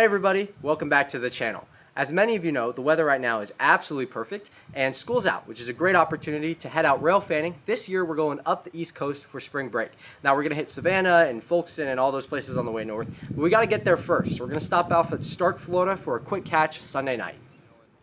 Hey everybody, welcome back to the channel. As many of you know, the weather right now is absolutely perfect and school's out, which is a great opportunity to head out rail fanning. This year we're going up the East Coast for spring break. Now we're going to hit Savannah and Folkston and all those places on the way north, but we got to get there first. So we're going to stop off at Starke, Florida for a quick catch Sunday night.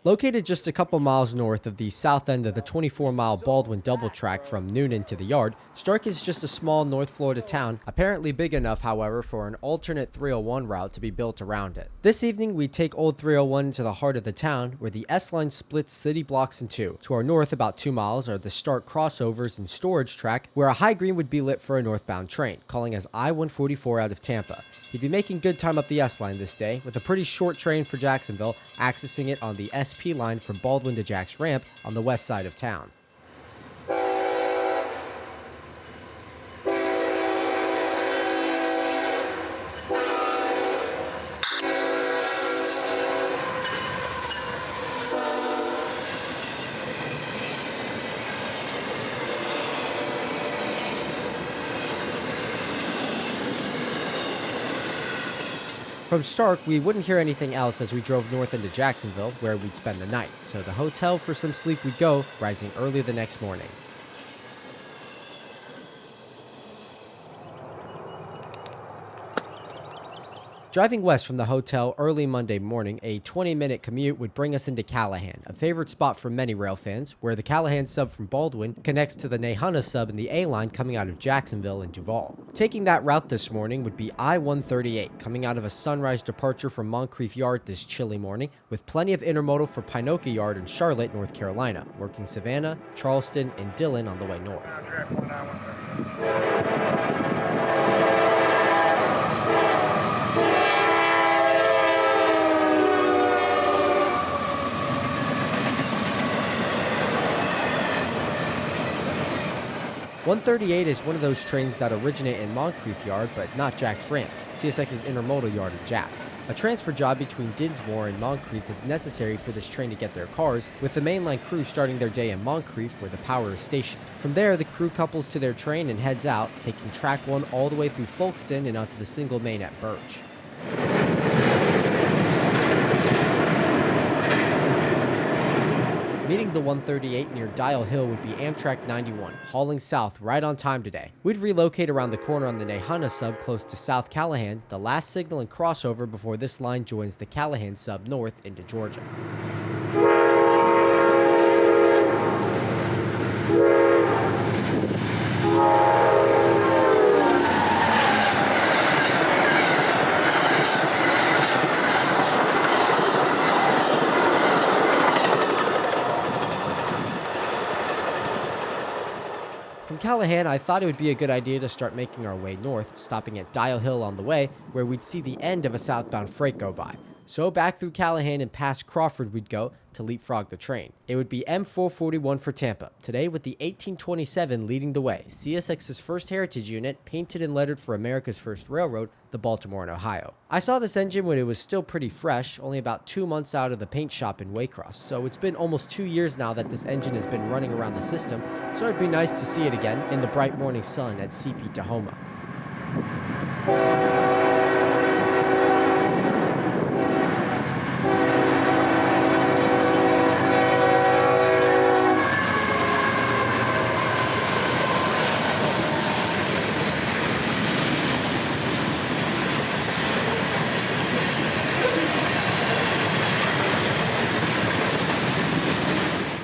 Located just a couple miles north of the south end of the 24-mile Baldwin double track from Noonan to the Yard, Starke is just a small North Florida town, apparently big enough, however, for an alternate 301 route to be built around it. This evening, we take Old 301 into the heart of the town, where the S-Line splits city blocks in two. To our north, about 2 miles, are the Starke crossovers and storage track, where a high green would be lit for a northbound train, calling as I-144 out of Tampa. He'd be making good time up the S-Line this day, with a pretty short train for Jacksonville, accessing it on the SP line from Baldwin to Jack's Ramp on the west side of town. From Starke, we wouldn't hear anything else as we drove north into Jacksonville, where we'd spend the night, so the hotel for some sleep we'd go, rising early the next morning. Driving west from the hotel early Monday morning, a 20-minute commute would bring us into Callahan, a favorite spot for many rail fans, where the Callahan sub from Baldwin connects to the Nahunta sub in the A line coming out of Jacksonville and Duval. Taking that route this morning would be I-138, coming out of a sunrise departure from Moncrief Yard this chilly morning, with plenty of intermodal for Pinoca Yard in Charlotte, North Carolina, working Savannah, Charleston, and Dillon on the way north. 138 is one of those trains that originate in Moncrief Yard, but not Jack's Ramp, CSX's intermodal yard in Jack's. A transfer job between Dinsmore and Moncrief is necessary for this train to get their cars, with the mainline crew starting their day in Moncrief, where the power is stationed. From there, the crew couples to their train and heads out, taking track 1 all the way through Folkston and onto the single main at Birch. Meeting the 138 near Dial Hill would be Amtrak 91, hauling south right on time today. We'd relocate around the corner on the Nahunta sub close to South Callahan, the last signal and crossover before this line joins the Callahan sub north into Georgia. From Callahan, I thought it would be a good idea to start making our way north, stopping at Dial Hill on the way, where we'd see the end of a southbound freight go by. So back through Callahan and past Crawford we'd go to leapfrog the train. It would be M441 for Tampa, today with the 1827 leading the way, CSX's first heritage unit, painted and lettered for America's first railroad, the Baltimore and Ohio. I saw this engine when it was still pretty fresh, only about 2 months out of the paint shop in Waycross, so it's been almost 2 years now that this engine has been running around the system, so it'd be nice to see it again in the bright morning sun at CP Tahoma.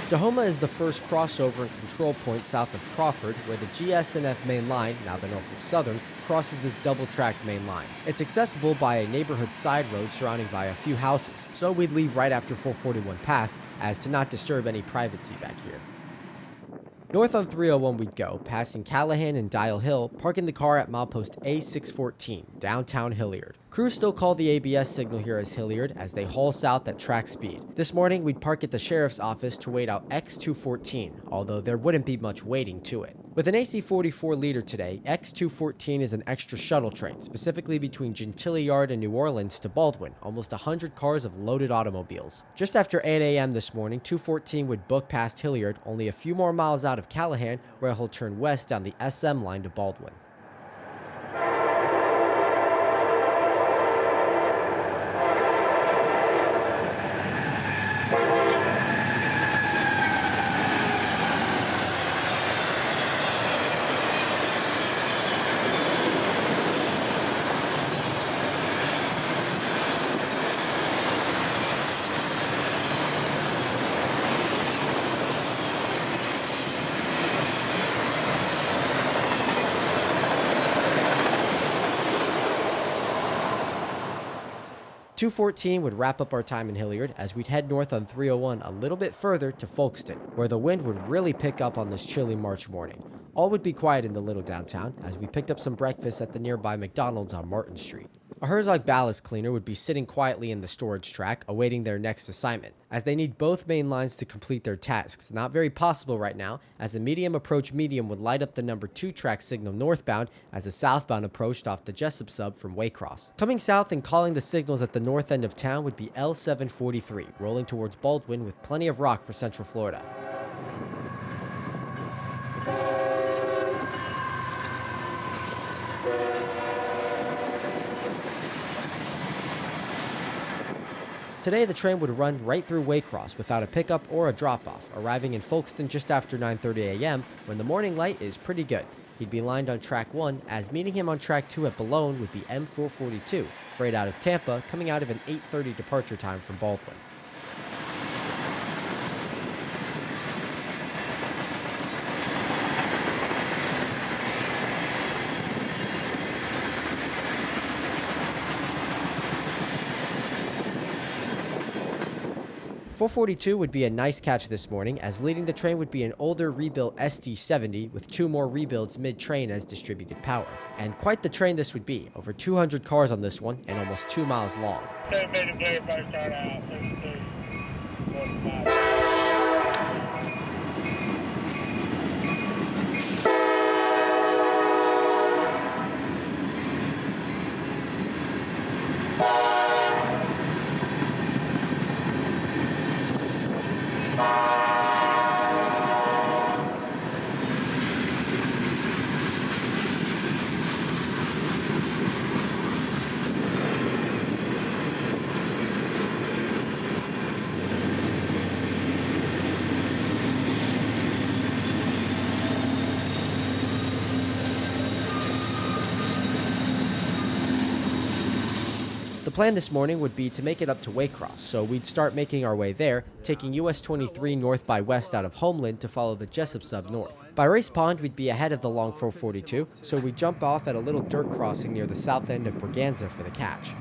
Tahoma is the first crossover and control point south of Crawford, where the GS&F main line, now the Norfolk Southern, crosses this double-tracked main line. It's accessible by a neighborhood side road surrounded by a few houses, so we'd leave right after 441 passed, as to not disturb any privacy back here. North on 301 we'd go, passing Callahan and Dial Hill, parking the car at milepost A614, downtown Hilliard. Crews still call the ABS signal here as Hilliard as they haul south at track speed. This morning we'd park at the sheriff's office to wait out X214, although there wouldn't be much waiting to it. With an AC 44 liter today, X214 is an extra shuttle train, specifically between Gentilly Yard and New Orleans to Baldwin, almost 100 cars of loaded automobiles. Just after 8 a.m. this morning, 214 would book past Hilliard, only a few more miles out of Callahan, where he'll turn west down the SM line to Baldwin. 2:14 would wrap up our time in Hilliard as we'd head north on 301 a little bit further to Folkston, where the wind would really pick up on this chilly March morning. All would be quiet in the little downtown as we picked up some breakfast at the nearby McDonald's on Martin Street. A Herzog ballast cleaner would be sitting quietly in the storage track awaiting their next assignment, as they need both main lines to complete their tasks. Not very possible right now, as a medium approach medium would light up the number 2 track signal northbound as the southbound approached off the Jesup sub from Waycross. Coming south and calling the signals at the north end of town would be L743, rolling towards Baldwin with plenty of rock for Central Florida. Today, the train would run right through Waycross without a pickup or a drop-off, arriving in Folkston just after 9:30 a.m. when the morning light is pretty good. He'd be lined on track 1, as meeting him on track 2 at Boulogne would be M442, freight out of Tampa, coming out of an 8:30 departure time from Baldwin. .442 would be a nice catch this morning, as leading the train would be an older rebuilt SD70 with 2 more rebuilds mid-train as distributed power. And quite the train this would be, over 200 cars on this one and almost 2 miles long. The plan this morning would be to make it up to Waycross, so we'd start making our way there, taking US 23 north by west out of Homeland to follow the Jesup sub north. By Race Pond, we'd be ahead of the long 442, so we'd jump off at a little dirt crossing near the south end of Braganza for the catch.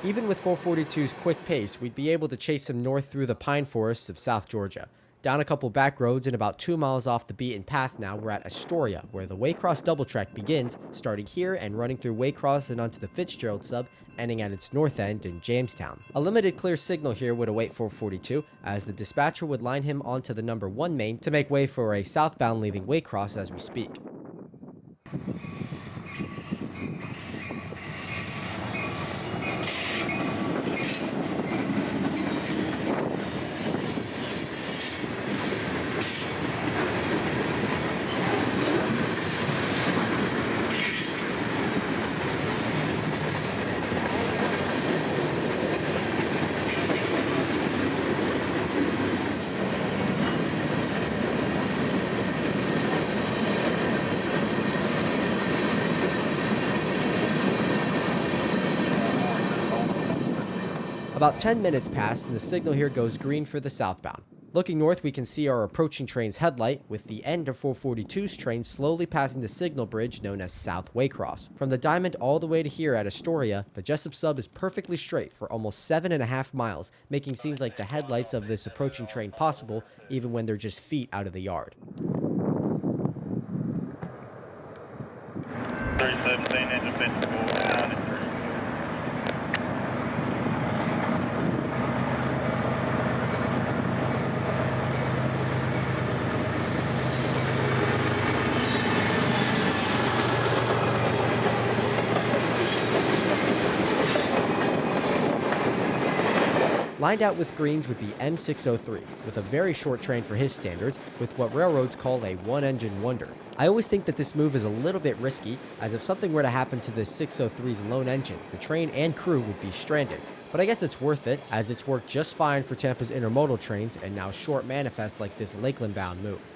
Even with 442's quick pace, we'd be able to chase him north through the pine forests of South Georgia. Down a couple back roads and about 2 miles off the beaten path now, we're at Astoria, where the Waycross double track begins, starting here and running through Waycross and onto the Fitzgerald sub, ending at its north end in Jamestown. A limited clear signal here would await 442, as the dispatcher would line him onto the number 1 main to make way for a southbound leaving Waycross as we speak. About 10 minutes pass and the signal here goes green for the southbound. Looking north, we can see our approaching train's headlight, with the end of 442's train slowly passing the signal bridge known as South Waycross. From the Diamond all the way to here at Astoria, the Jesup sub is perfectly straight for almost 7.5 miles, making scenes like the headlights of this approaching train possible, even when they're just feet out of the yard. 317 engine 54, 93. Lined out with greens would be M603, with a very short train for his standards, with what railroads call a one-engine wonder. I always think that this move is a little bit risky, as if something were to happen to this 603's lone engine, the train and crew would be stranded. But I guess it's worth it, as it's worked just fine for Tampa's intermodal trains and now short manifests like this Lakeland-bound move.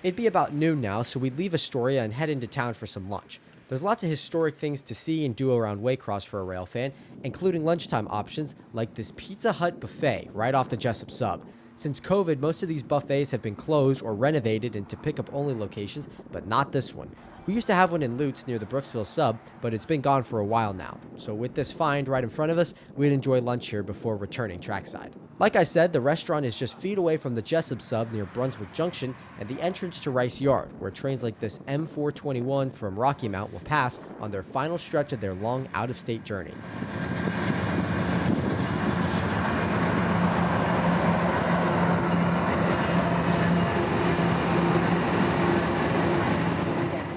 It'd be about noon now, so we'd leave Astoria and head into town for some lunch. There's lots of historic things to see and do around Waycross for a rail fan, including lunchtime options like this Pizza Hut buffet right off the Jesup sub. Since COVID, most of these buffets have been closed or renovated into pickup-only locations, but not this one. We used to have one in Lutz near the Brooksville sub, but it's been gone for a while now. So with this find right in front of us, we'd enjoy lunch here before returning trackside. Like I said, the restaurant is just feet away from the Jesup sub near Brunswick Junction and the entrance to Rice Yard, where trains like this M421 from Rocky Mount will pass on their final stretch of their long out-of-state journey.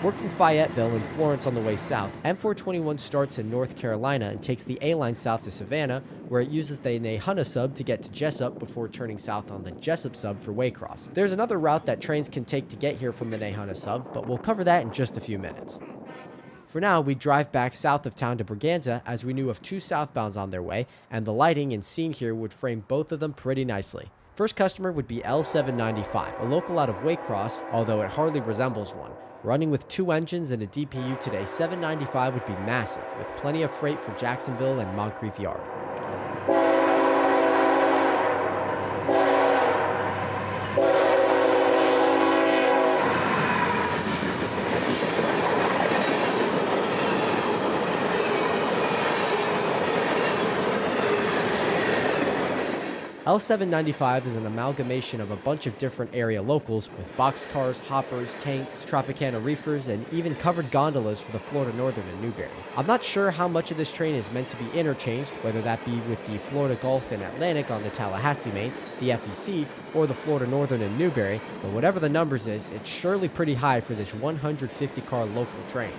Working Fayetteville and Florence on the way south, M421 starts in North Carolina and takes the A-line south to Savannah, where it uses the Nahunta sub to get to Jesup before turning south on the Jesup sub for Waycross. There's another route that trains can take to get here from the Nahunta sub, but we'll cover that in just a few minutes. For now, we drive back south of town to Braganza as we knew of two southbounds on their way, and the lighting and scene here would frame both of them pretty nicely. First customer would be L795, a local out of Waycross, although it hardly resembles one. Running with two engines and a DPU today, 795 would be massive, with plenty of freight for Jacksonville and Moncrief Yard. L795 is an amalgamation of a bunch of different area locals with boxcars, hoppers, tanks, Tropicana reefers, and even covered gondolas for the Florida Northern and Newberry. I'm not sure how much of this train is meant to be interchanged, whether that be with the Florida Gulf and Atlantic on the Tallahassee main, the FEC, or the Florida Northern and Newberry, but whatever the numbers is, it's surely pretty high for this 150-car local train.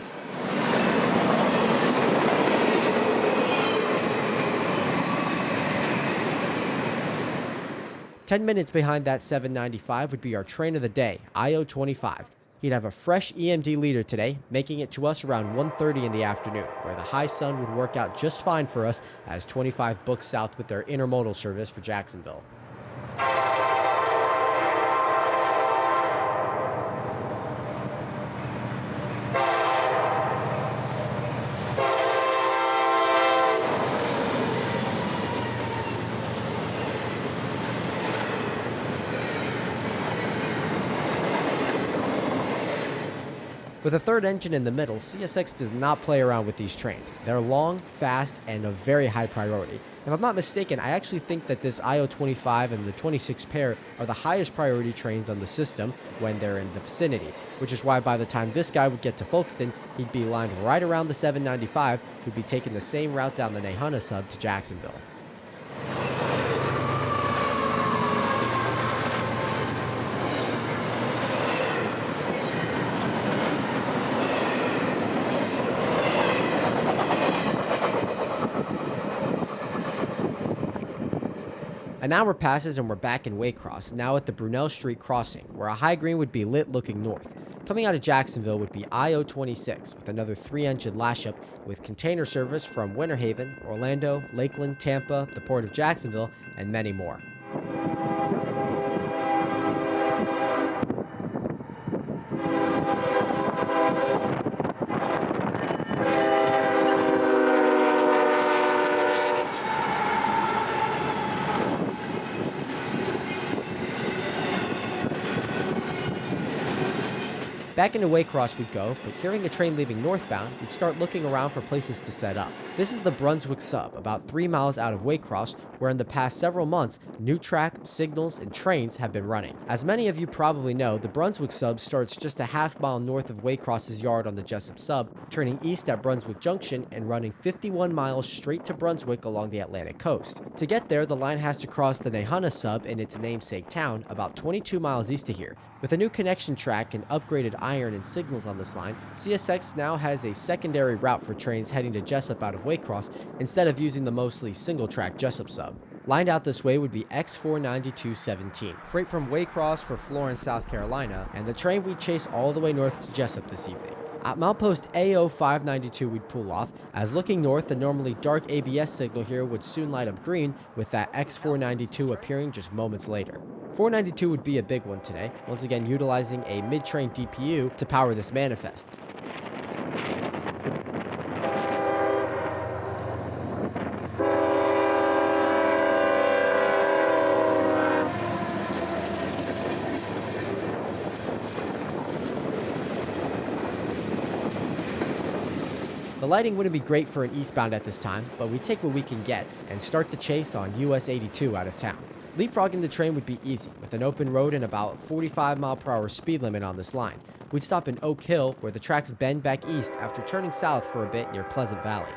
10 minutes behind that 795 would be our train of the day, IO25. He'd have a fresh EMD leader today, making it to us around 1:30 in the afternoon, where the high sun would work out just fine for us as 25 books south with their intermodal service for Jacksonville. With a third engine in the middle, CSX does not play around with these trains. They're long, fast, and of very high priority. If I'm not mistaken, I actually think that this IO25 and the 26 pair are the highest priority trains on the system when they're in the vicinity, which is why by the time this guy would get to Folkston, he'd be lined right around the 795, who'd be taking the same route down the Nahunta sub to Jacksonville. An hour passes and we're back in Waycross, now at the Brunel Street crossing, where a high green would be lit looking north. Coming out of Jacksonville would be IO26 with another 3-engine lash-up with container service from Winter Haven, Orlando, Lakeland, Tampa, the Port of Jacksonville, and many more. Back into Waycross we'd go, but hearing a train leaving northbound, we'd start looking around for places to set up. This is the Brunswick sub, about 3 miles out of Waycross, where in the past several months, new track, signals, and trains have been running. As many of you probably know, the Brunswick sub starts just a half-mile north of Waycross's yard on the Jesup sub, turning east at Brunswick Junction and running 51 miles straight to Brunswick along the Atlantic coast. To get there, the line has to cross the Nahunta sub in its namesake town, about 22 miles east of here. With a new connection track and upgraded iron and signals on this line, CSX now has a secondary route for trains heading to Jesup out of Waycross instead of using the mostly single-track Jesup sub. Lined out this way would be X49217, freight from Waycross for Florence, South Carolina, and the train we'd chase all the way north to Jesup this evening. At milepost AO592 we'd pull off, as looking north the normally dark ABS signal here would soon light up green, with that X492 appearing just moments later. 492 would be a big one today, once again utilizing a mid-train DPU to power this manifest. The lighting wouldn't be great for an eastbound at this time, but we take what we can get and start the chase on US 82 out of town. Leapfrogging the train would be easy, with an open road and about 45-mile-per-hour speed limit on this line. We'd stop in Oak Hill, where the tracks bend back east after turning south for a bit near Pleasant Valley.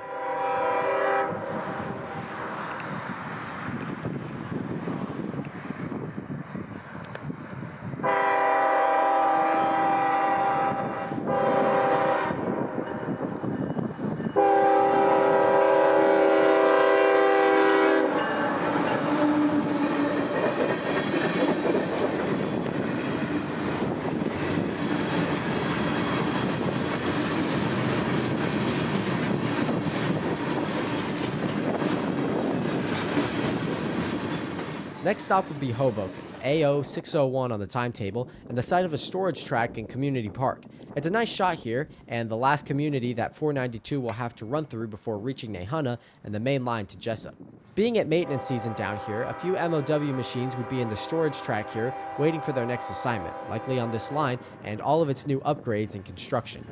Next stop would be Hoboken, AO 601 on the timetable, and the site of a storage track in Community Park. It's a nice shot here, and the last community that 492 will have to run through before reaching Nahunta and the main line to Jesup. Being at maintenance season down here, a few MOW machines would be in the storage track here, waiting for their next assignment, likely on this line, and all of its new upgrades and construction.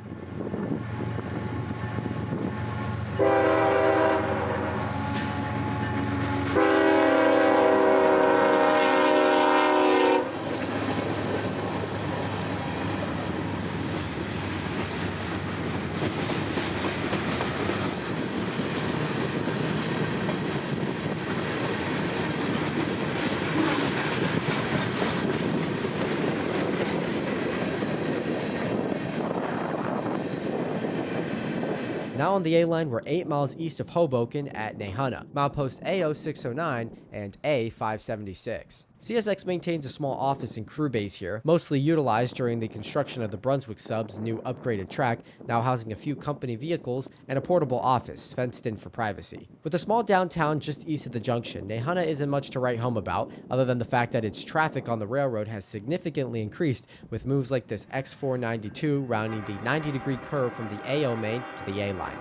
Now on the A-line, we're 8 miles east of Hoboken at Nahunta, milepost AO 609 and A 576. CSX maintains a small office and crew base here, mostly utilized during the construction of the Brunswick sub's new upgraded track, now housing a few company vehicles and a portable office, fenced in for privacy. With a small downtown just east of the junction, Nahunta isn't much to write home about, other than the fact that its traffic on the railroad has significantly increased with moves like this X492 rounding the 90-degree curve from the AO main to the A-line.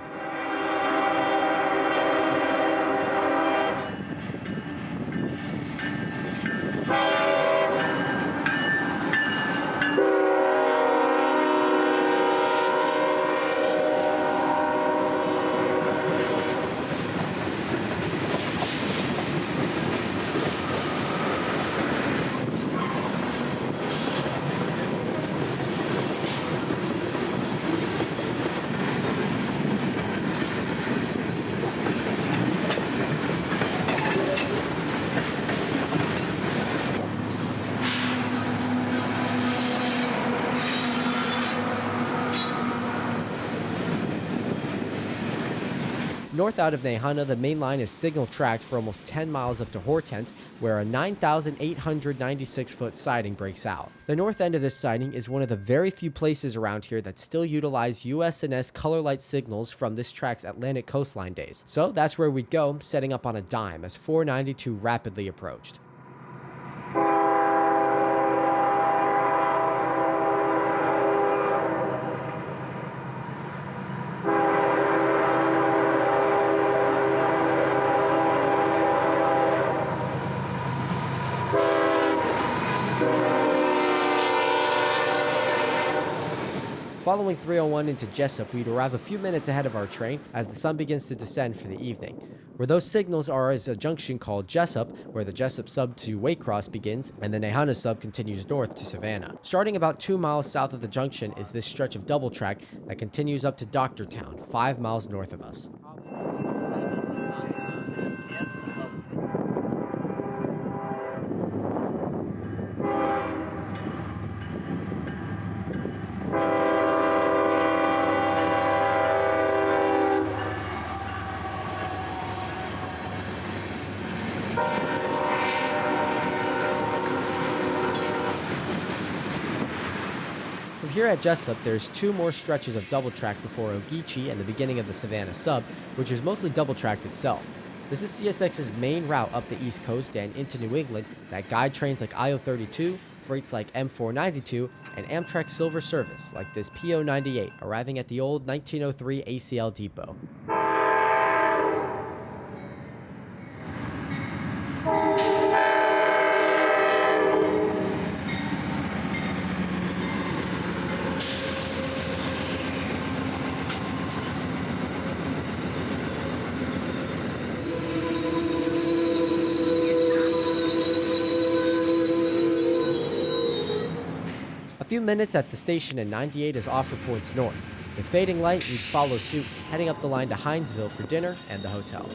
North out of Nahunta, the main line is signal tracked for almost 10 miles up to Hortense, where a 9,896-foot siding breaks out. The north end of this siding is one of the very few places around here that still utilize US&S color light signals from this track's Atlantic coastline days. So that's where we'd go, setting up on a dime as 492 rapidly approached. Following 301 into Jesup, we'd arrive a few minutes ahead of our train as the sun begins to descend for the evening. Where those signals are is a junction called Jesup, where the Jesup sub to Waycross begins, and the Nahunta sub continues north to Savannah. Starting about 2 miles south of the junction is this stretch of double track that continues up to Doctortown, 5 miles north of us. Here at Jesup, there's 2 more stretches of double track before Ogeechee and the beginning of the Savannah sub, which is mostly double tracked itself. This is CSX's main route up the East Coast and into New England that guide trains like IO32, freights like M492, and Amtrak Silver Service like this PO98 arriving at the old 1903 ACL depot. A few minutes at the station and 98 as offer points north. With fading light, we'd follow suit, heading up the line to Hinesville for dinner and the hotel.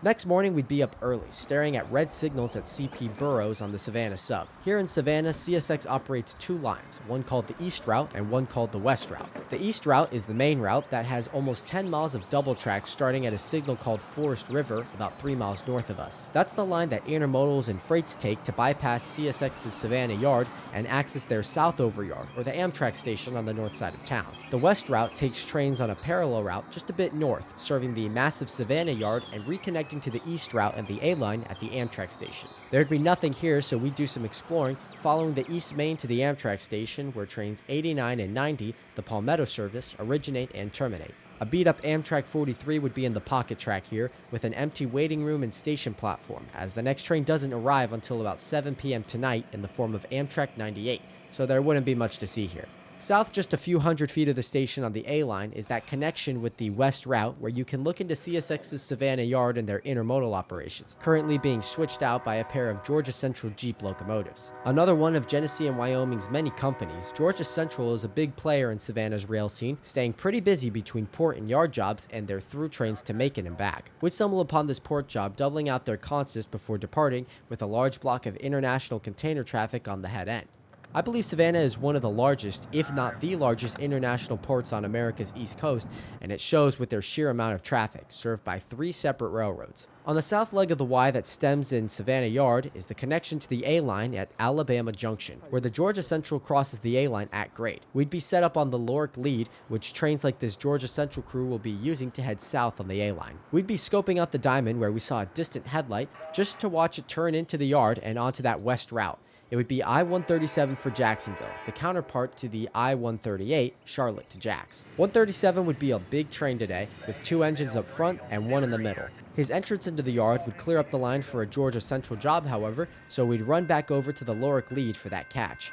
Next morning, we'd be up early, staring at red signals at CP Burroughs on the Savannah sub. Here in Savannah, CSX operates two lines, one called the East Route and one called the West Route. The East Route is the main route that has almost 10 miles of double track starting at a signal called Forest River, about 3 miles north of us. That's the line that intermodals and freights take to bypass CSX's Savannah Yard and access their Southover Yard, or the Amtrak station on the north side of town. The West Route takes trains on a parallel route just a bit north, serving the massive Savannah Yard and reconnecting to the East Route and the A-Line at the Amtrak station. There'd be nothing here, so we'd do some exploring, following the East Main to the Amtrak station where trains 89 and 90, the Palmetto service, originate and terminate. A beat-up Amtrak 43 would be in the pocket track here, with an empty waiting room and station platform, as the next train doesn't arrive until about 7 p.m. tonight in the form of Amtrak 98, so there wouldn't be much to see here. South just a few hundred feet of the station on the A-Line is that connection with the West Route where you can look into CSX's Savannah Yard and their intermodal operations, currently being switched out by a pair of Georgia Central Jeep locomotives. Another one of Genesee and Wyoming's many companies, Georgia Central is a big player in Savannah's rail scene, staying pretty busy between port and yard jobs and their through trains to Macon and back. We'd stumble upon this port job doubling out their consist before departing with a large block of international container traffic on the head end. I believe Savannah is one of the largest, if not the largest, international ports on America's East Coast, and it shows with their sheer amount of traffic, served by 3 separate railroads. On the south leg of the Y that stems in Savannah Yard is the connection to the A-Line at Alabama Junction, where the Georgia Central crosses the A-Line at grade. We'd be set up on the Lorick lead, which trains like this Georgia Central crew will be using to head south on the A-Line. We'd be scoping out the diamond where we saw a distant headlight, just to watch it turn into the yard and onto that west route. It would be I-137 for Jacksonville, the counterpart to the I-138, Charlotte to Jax. 137 would be a big train today, with 2 engines up front and 1 in the middle. His entrance into the yard would clear up the line for a Georgia Central job, however, so we'd run back over to the Lorick lead for that catch.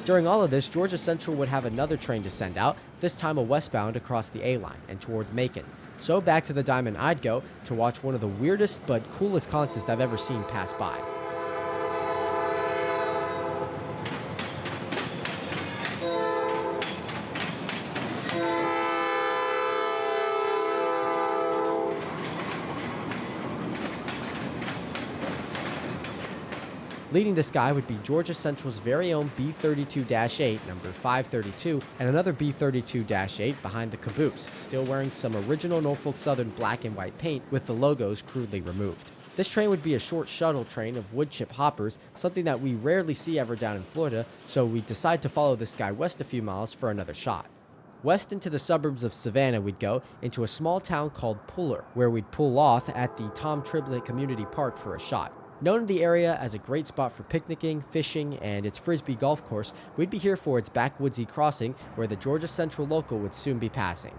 During all of this, Georgia Central would have another train to send out, this time a westbound across the A-Line and towards Macon. So back to the diamond I'd go to watch one of the weirdest but coolest consists I've ever seen pass by. Leading this guy would be Georgia Central's very own B32-8, number 532, and another B32-8 behind the caboose, still wearing some original Norfolk Southern black and white paint with the logos crudely removed. This train would be a short shuttle train of wood chip hoppers, something that we rarely see ever down in Florida, so we decide to follow this guy west a few miles for another shot. West into the suburbs of Savannah we'd go, into a small town called Puller, where we'd pull off at the Tom Triblett Community Park for a shot. Known in the area as a great spot for picnicking, fishing, and its frisbee golf course, we'd be here for its backwoodsy crossing where the Georgia Central local would soon be passing.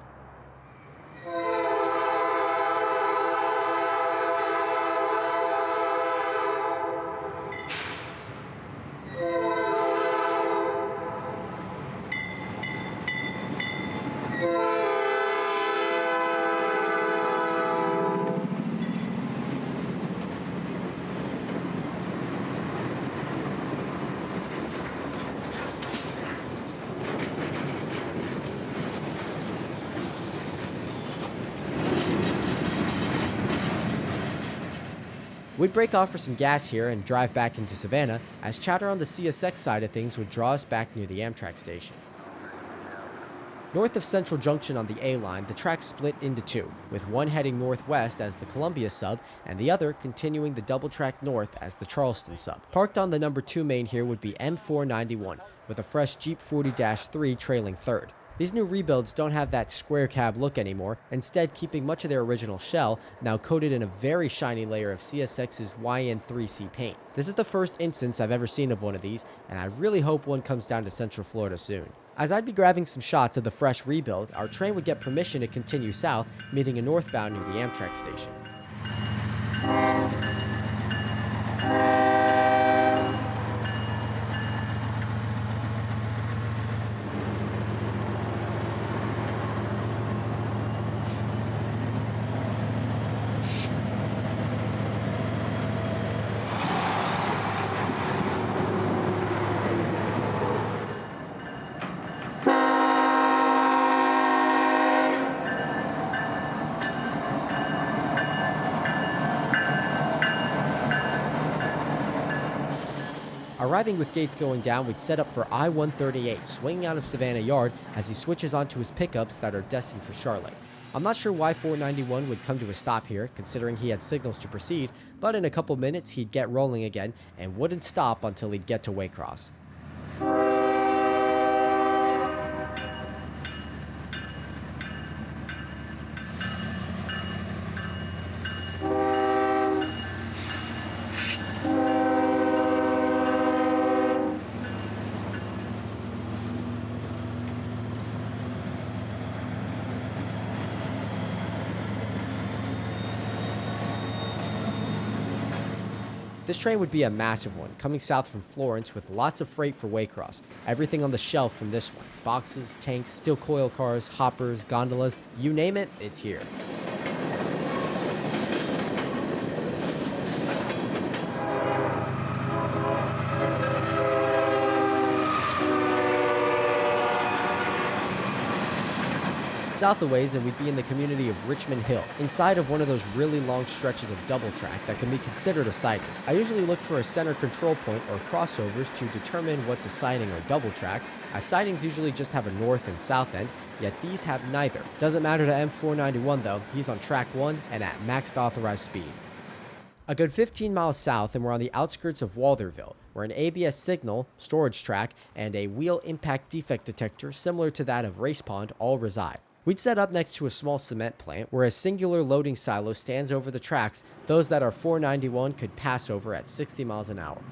We'd break off for some gas here and drive back into Savannah, as chatter on the CSX side of things would draw us back near the Amtrak station. North of Central Junction on the A line, the tracks split into two, with one heading northwest as the Columbia sub, and the other continuing the double track north as the Charleston sub. Parked on the number 2 main here would be M491, with a fresh Jeep 40-3 trailing third. These new rebuilds don't have that square cab look anymore, instead keeping much of their original shell, now coated in a very shiny layer of CSX's YN3C paint. This is the first instance I've ever seen of one of these, and I really hope one comes down to Central Florida soon. As I'd be grabbing some shots of the fresh rebuild, our train would get permission to continue south, meeting a northbound near the Amtrak station. Arriving with gates going down, we'd set up for I-138, swinging out of Savannah Yard as he switches onto his pickups that are destined for Charlotte. I'm not sure why 491 would come to a stop here, considering he had signals to proceed, but in a couple minutes he'd get rolling again and wouldn't stop until he'd get to Waycross. This train would be a massive one, coming south from Florence with lots of freight for Waycross. Everything on the shelf from this one. Boxes, tanks, steel coil cars, hoppers, gondolas, you name it, it's here. South a ways and we'd be in the community of Richmond Hill, inside of one of those really long stretches of double track that can be considered a siding. I usually look for a center control point or crossovers to determine what's a siding or double track, as sidings usually just have a north and south end, yet these have neither. Doesn't matter to M491 though, he's on track 1 and at maxed authorized speed. A good 15 miles south and we're on the outskirts of Waltherville, where an ABS signal, storage track, and a wheel impact defect detector similar to that of Race Pond all reside. We'd set up next to a small cement plant where a singular loading silo stands over the tracks those that our 491 could pass over at 60 miles an hour.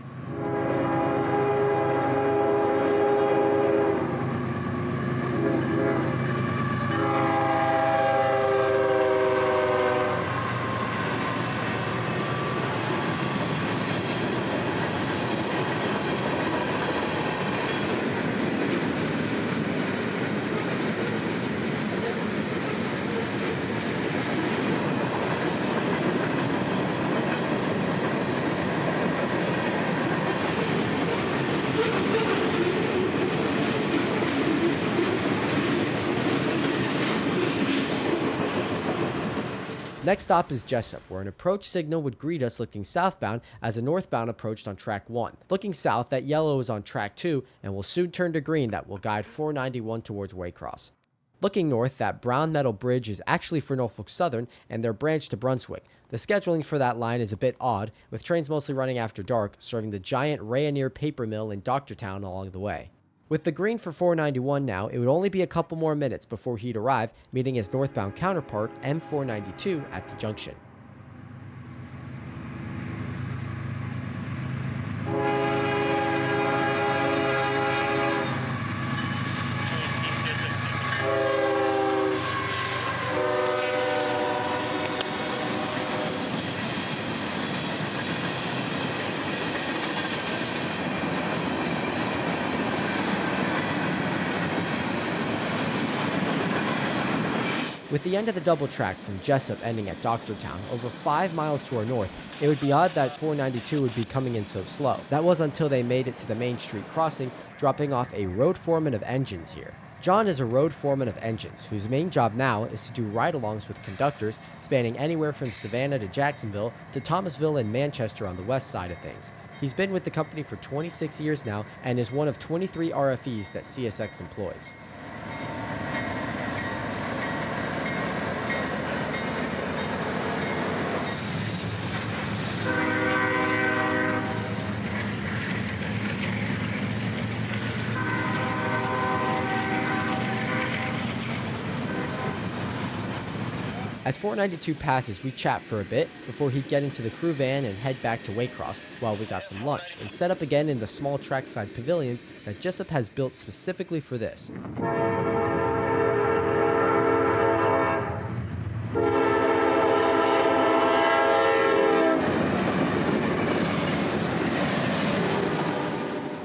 Next stop is Jesup, where an approach signal would greet us looking southbound as a northbound approached on track 1. Looking south, that yellow is on track 2 and will soon turn to green that will guide 491 towards Waycross. Looking north, that brown metal bridge is actually for Norfolk Southern and their branch to Brunswick. The scheduling for that line is a bit odd, with trains mostly running after dark, serving the giant Rayonier paper mill in Doctortown along the way. With the green for 491 now, it would only be a couple more minutes before he'd arrive, meeting his northbound counterpart, M492, at the junction. With the end of the double track from Jesup ending at Doctortown, over 5 miles to our north, it would be odd that 492 would be coming in so slow. That was until they made it to the Main Street crossing, dropping off a road foreman of engines here. John is a road foreman of engines, whose main job now is to do ride-alongs with conductors spanning anywhere from Savannah to Jacksonville to Thomasville and Manchester on the west side of things. He's been with the company for 26 years now and is one of 23 RFEs that CSX employs. As 492 passes, we chat for a bit before he'd get into the crew van and head back to Waycross while we got some lunch and set up again in the small trackside pavilions that Jesup has built specifically for this.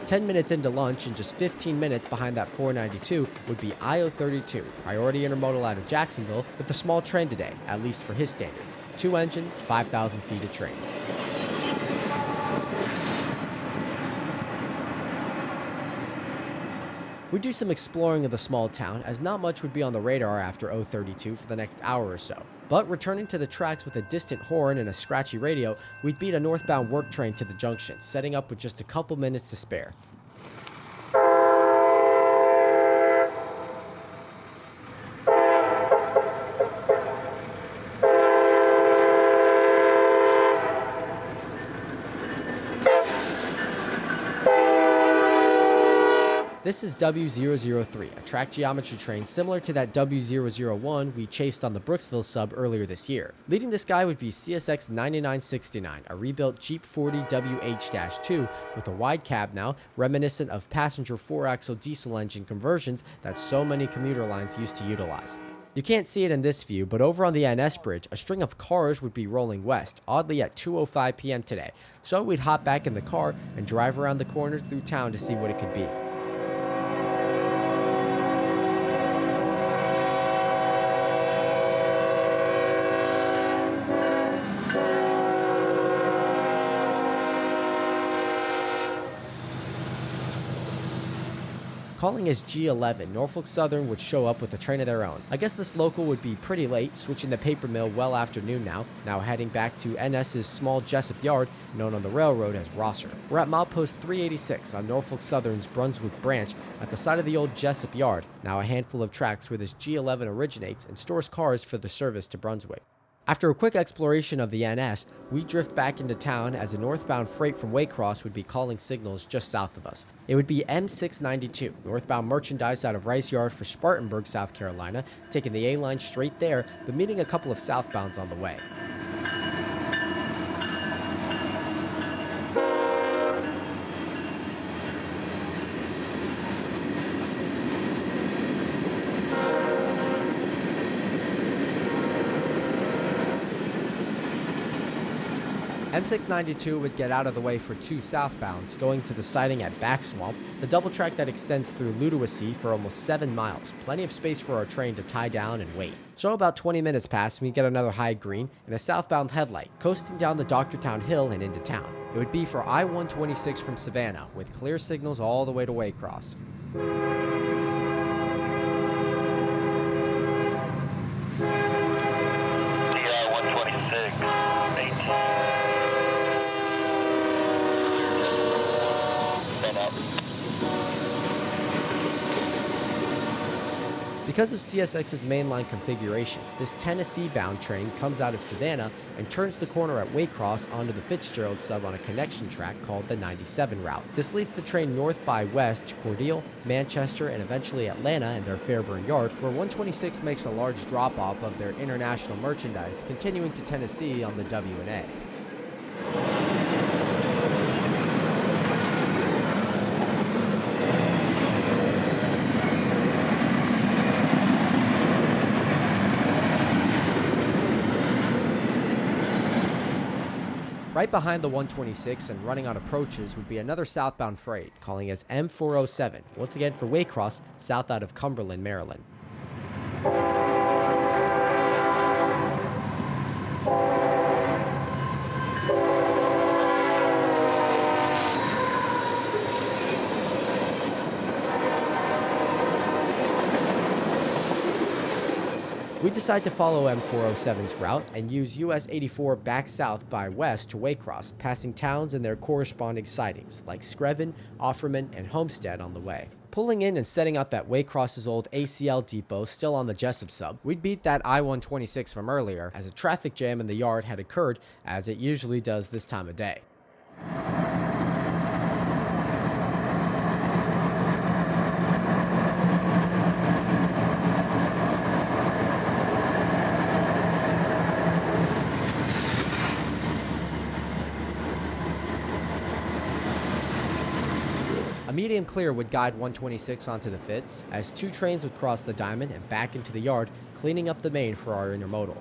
"10 minutes into lunch and just 15 minutes behind that 492 would be I-032, priority intermodal out of Jacksonville with a small train today, at least for his standards. 2 engines, 5,000 feet of train. We'd do some exploring of the small town, as not much would be on the radar after 032 for the next hour or so. But returning to the tracks with a distant horn and a scratchy radio, we'd beat a northbound work train to the junction, setting up with just a couple minutes to spare. This is W003, a track geometry train similar to that W001 we chased on the Brooksville sub earlier this year. Leading this guy would be CSX 9969, a rebuilt Jeep 40 WH-2 with a wide cab now, reminiscent of passenger 4-axle diesel engine conversions that so many commuter lines used to utilize. You can't see it in this view, but over on the NS bridge, a string of cars would be rolling west, oddly at 2:05 p.m. today. So we'd hop back in the car and drive around the corner through town to see what it could be. Calling as G11, Norfolk Southern would show up with a train of their own. I guess this local would be pretty late, switching the paper mill well after noon now heading back to NS's small Jesup yard, known on the railroad as Rosser. We're at milepost 386 on Norfolk Southern's Brunswick branch at the side of the old Jesup yard, now a handful of tracks where this G11 originates and stores cars for the service to Brunswick. After a quick exploration of the NS, we drift back into town as a northbound freight from Waycross would be calling signals just south of us. It would be M692, northbound merchandise out of Rice Yard for Spartanburg, South Carolina, taking the A-line straight there, but meeting a couple of southbounds on the way. M692 would get out of the way for 2 southbounds, going to the siding at Back Swamp, the double track that extends through Ludowici for almost 7 miles, plenty of space for our train to tie down and wait. So about 20 minutes pass and we get another high green and a southbound headlight, coasting down the Doctortown Hill and into town. It would be for I-126 from Savannah, with clear signals all the way to Waycross. Because of CSX's mainline configuration, this Tennessee-bound train comes out of Savannah and turns the corner at Waycross onto the Fitzgerald sub on a connection track called the 97 route. This leads the train north by west to Cordele, Manchester, and eventually Atlanta and their Fairburn yard, where 126 makes a large drop-off of their international merchandise, continuing to Tennessee on the W&A. Right behind the 126 and running on approaches would be another southbound freight, calling as M407, once again for Waycross, south out of Cumberland, Maryland. We decide to follow M407's route and use US 84 back south by west to Waycross, passing towns and their corresponding sidings like Screven, Offerman, and Homestead on the way. Pulling in and setting up at Waycross's old ACL depot still on the Jesup sub, we'd beat that I-126 from earlier as a traffic jam in the yard had occurred, as it usually does this time of day. A medium clear would guide 126 onto the Fitz, as 2 trains would cross the diamond and back into the yard, cleaning up the main for our intermodal.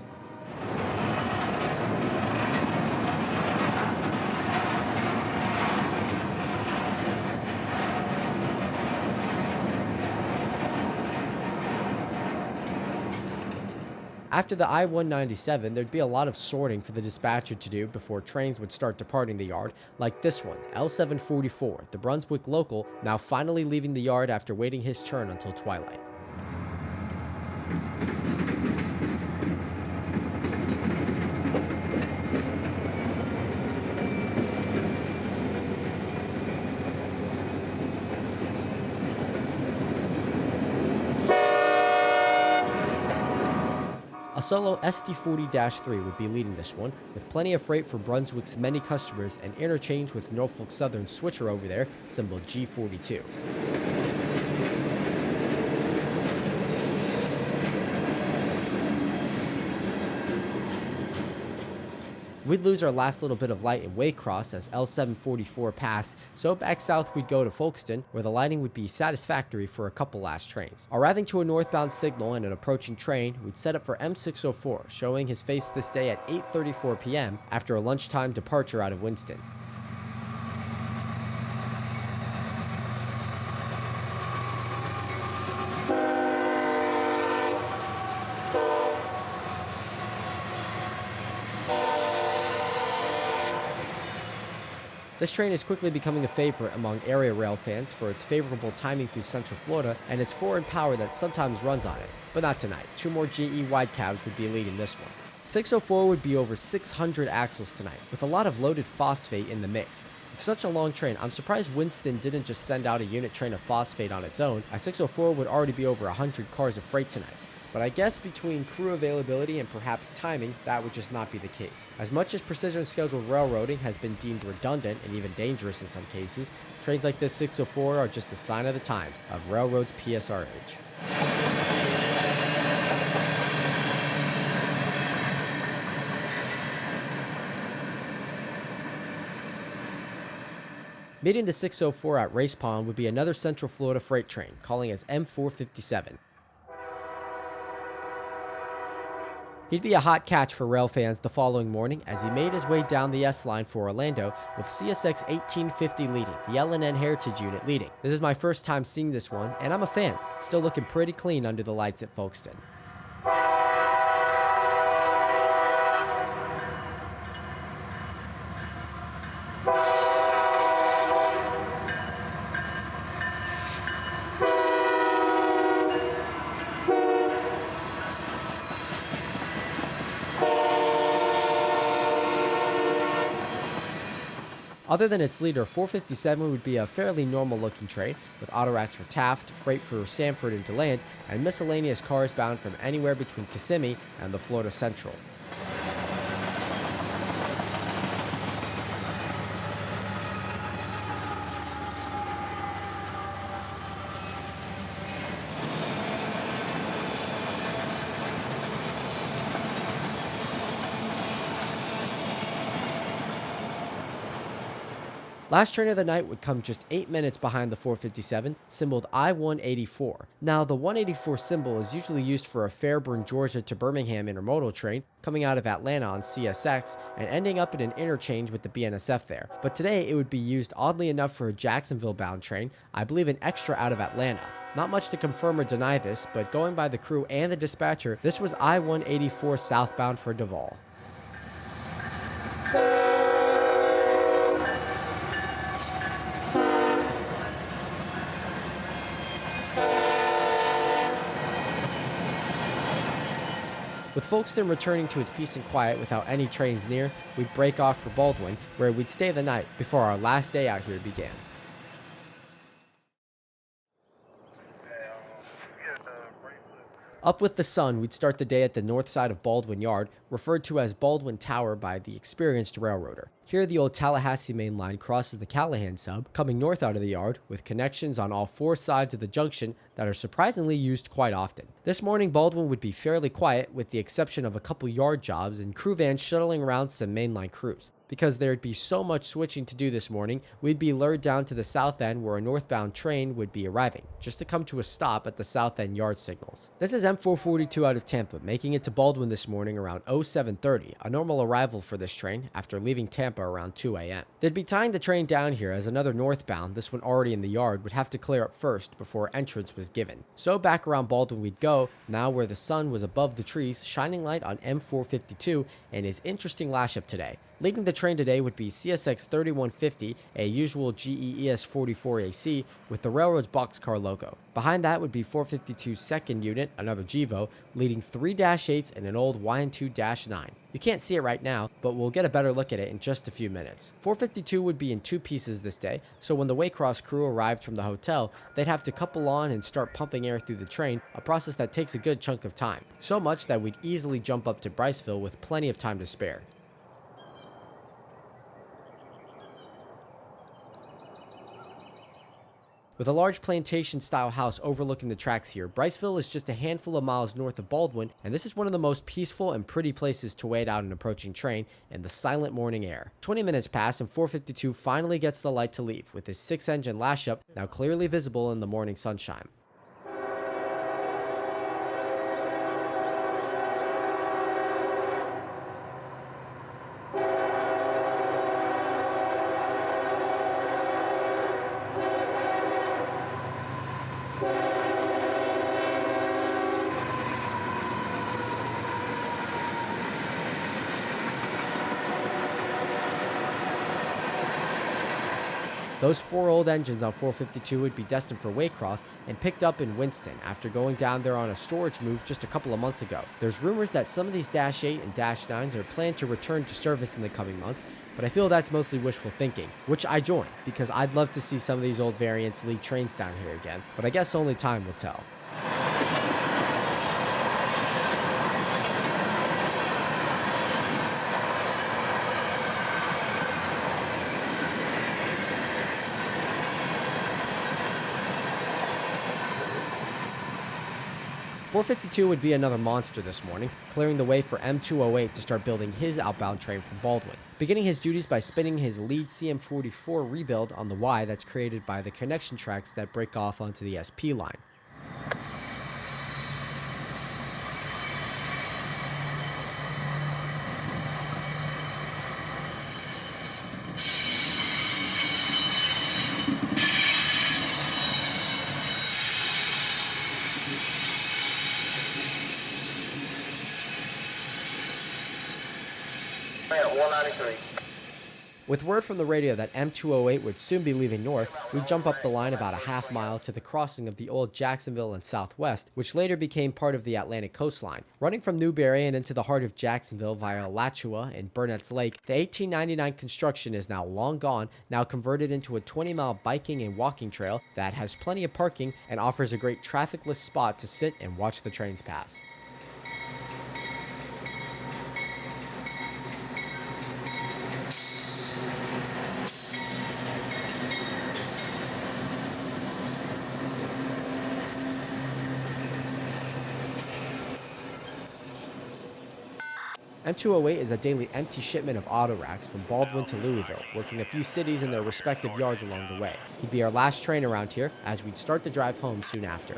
After the I-197, there'd be a lot of sorting for the dispatcher to do before trains would start departing the yard, like this one, L744, the Brunswick local, now finally leaving the yard after waiting his turn until twilight. A solo SD40-3 would be leading this one, with plenty of freight for Brunswick's many customers and interchange with Norfolk Southern's switcher over there, symbol G42. We'd lose our last little bit of light in Waycross as L744 passed, so back south we'd go to Folkston, where the lighting would be satisfactory for a couple last trains. Arriving to a northbound signal and an approaching train, we'd set up for M604, showing his face this day at 8:34 p.m. after a lunchtime departure out of Winston. This train is quickly becoming a favorite among area rail fans for its favorable timing through Central Florida and its foreign power that sometimes runs on it. But not tonight. 2 more GE wide cabs would be leading this one. 604 would be over 600 axles tonight, with a lot of loaded phosphate in the mix. With such a long train, I'm surprised Winston didn't just send out a unit train of phosphate on its own, as 604 would already be over 100 cars of freight tonight. But I guess between crew availability and perhaps timing, that would just not be the case. As much as precision scheduled railroading has been deemed redundant and even dangerous in some cases, trains like this 604 are just a sign of the times of railroad's PSR age. Meeting the 604 at Race Pond would be another Central Florida freight train, calling as M457. He'd be a hot catch for rail fans the following morning as he made his way down the S-line for Orlando with CSX 1850 leading, the L&N Heritage Unit leading. This is my first time seeing this one, and I'm a fan, still looking pretty clean under the lights at Folkston. Other than its leader, 457 would be a fairly normal looking train, with auto racks for Taft, freight for Sanford and DeLand, and miscellaneous cars bound from anywhere between Kissimmee and the Florida Central. Last train of the night would come just 8 minutes behind the 457, symboled I-184. Now, the 184 symbol is usually used for a Fairburn, Georgia to Birmingham intermodal train, coming out of Atlanta on CSX, and ending up in an interchange with the BNSF there. But today, it would be used oddly enough for a Jacksonville-bound train, I believe an extra out of Atlanta. Not much to confirm or deny this, but going by the crew and the dispatcher, this was I-184 southbound for Duval. With Folkston returning to its peace and quiet without any trains near, we'd break off for Baldwin, where we'd stay the night before our last day out here began. Up with the sun, we'd start the day at the north side of Baldwin Yard, referred to as Baldwin Tower by the experienced railroader. Here, the old Tallahassee main line crosses the Callahan sub, coming north out of the yard, with connections on all four sides of the junction that are surprisingly used quite often. This morning, Baldwin would be fairly quiet, with the exception of a couple yard jobs and crew vans shuttling around some mainline crews. Because there'd be so much switching to do this morning, we'd be lured down to the south end where a northbound train would be arriving, just to come to a stop at the south end yard signals. This is M442 out of Tampa, making it to Baldwin this morning around 0730, a normal arrival for this train after leaving Tampa around 2 a.m. They'd be tying the train down here as another northbound, this one already in the yard, would have to clear up first before entrance was given. So back around Baldwin we'd go, now where the sun was above the trees, shining light on M452 and his interesting lash up today. Leading the train today would be CSX 3150, a usual GE ES44 AC with the railroad's boxcar logo. Behind that would be 452's second unit, another GEVO, leading 3 -8s and an old YN2-9. You can't see it right now, but we'll get a better look at it in just a few minutes. 452 would be in 2 pieces this day, so when the Waycross crew arrived from the hotel, they'd have to couple on and start pumping air through the train, a process that takes a good chunk of time. So much that we'd easily jump up to Briceville with plenty of time to spare. With a large plantation-style house overlooking the tracks here, Briceville is just a handful of miles north of Baldwin, and this is one of the most peaceful and pretty places to wait out an approaching train in the silent morning air. 20 minutes pass and 452 finally gets the light to leave, with his 6-engine lash-up now clearly visible in the morning sunshine. Those 4 old engines on 452 would be destined for Waycross and picked up in Winston after going down there on a storage move just a couple of months ago. There's rumors that some of these -8 and -9s are planned to return to service in the coming months, but I feel that's mostly wishful thinking, which I join, because I'd love to see some of these old variants lead trains down here again, but I guess only time will tell. .452 would be another monster this morning, clearing the way for M208 to start building his outbound train from Baldwin, beginning his duties by spinning his lead CM44 rebuild on the Y that's created by the connection tracks that break off onto the SP line. With word from the radio that M208 would soon be leaving north, we'd jump up the line about a half mile to the crossing of the old Jacksonville and Southwest, which later became part of the Atlantic coastline. Running from Newberry and into the heart of Jacksonville via Alachua and Burnett's Lake, the 1899 construction is now long gone, now converted into a 20-mile biking and walking trail that has plenty of parking and offers a great trafficless spot to sit and watch the trains pass. M208 is a daily empty shipment of auto racks from Baldwin to Louisville, working a few cities in their respective yards along the way. He'd be our last train around here, as we'd start the drive home soon after.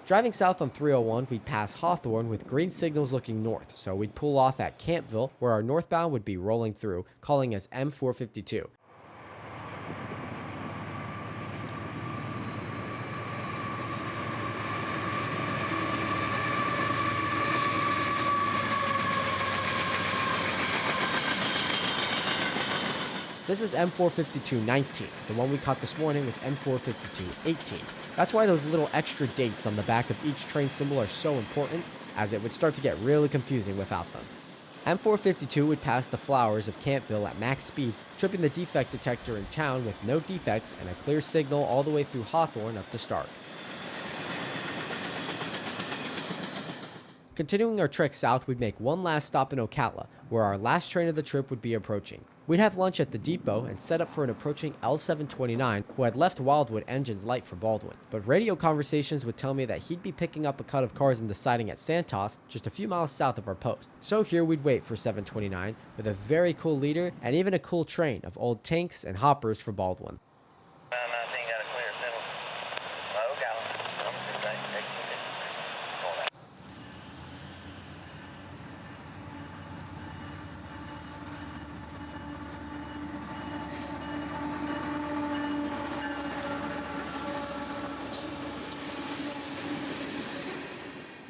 Driving south on 301, we'd pass Hawthorne with green signals looking north, so we'd pull off at Campville, where our northbound would be rolling through, calling us M452. This is M452-19. The one we caught this morning was M452-18. That's why those little extra dates on the back of each train symbol are so important, as it would start to get really confusing without them. M452 would pass the flowers of Campville at max speed, tripping the defect detector in town with no defects and a clear signal all the way through Hawthorne up to Starke. Continuing our trek south, we'd make one last stop in Ocala, where our last train of the trip would be approaching. We'd have lunch at the depot and set up for an approaching L729 who had left Wildwood engines light for Baldwin, but radio conversations would tell me that he'd be picking up a cut of cars in the siding at Santos, just a few miles south of our post. So here we'd wait for 729 with a very cool leader and even a cool train of old tanks and hoppers for Baldwin.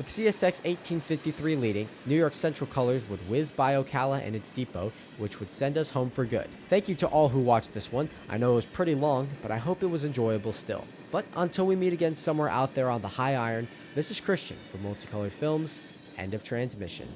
With CSX 1853 leading, New York Central colors would whiz by Ocala and its depot, which would send us home for good. Thank you to all who watched this one. I know it was pretty long, but I hope it was enjoyable still. But until we meet again somewhere out there on the high iron, this is Christian from Multicolor Films. End of transmission.